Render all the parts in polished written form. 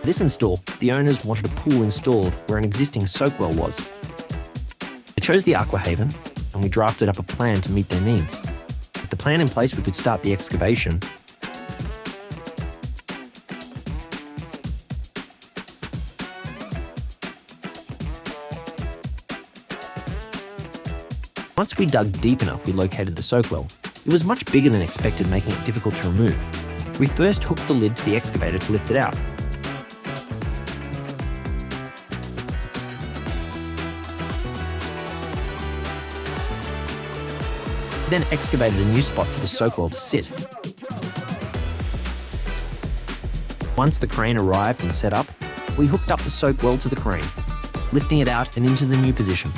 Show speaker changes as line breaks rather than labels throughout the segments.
This install, the owners wanted a pool installed where an existing Soakwell was. They chose the Aquahaven, and we drafted up a plan to meet their needs. With the plan in place, we could start the excavation. Once we dug deep enough, we located the Soakwell. It was much bigger than expected, making it difficult to remove. We first hooked the lid to the excavator to lift it out. We then excavated a new spot for the Soakwell to sit. Once the crane arrived and set up, we hooked up the Soakwell to the crane, lifting it out and into the new position.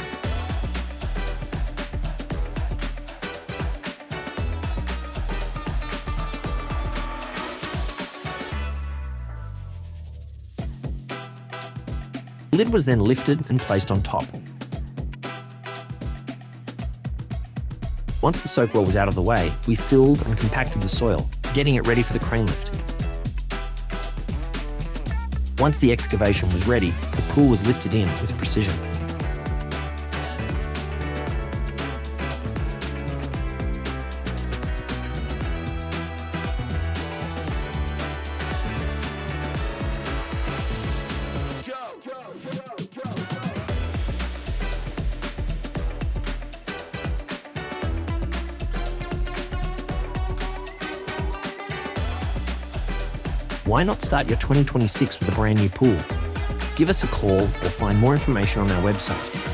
The lid was then lifted and placed on top. Once the Soakwell was out of the way, we filled and compacted the soil, getting it ready for the crane lift. Once the excavation was ready, the pool was lifted in with precision. Why not start your 2026 with a brand new pool? Give us a call or find more information on our website.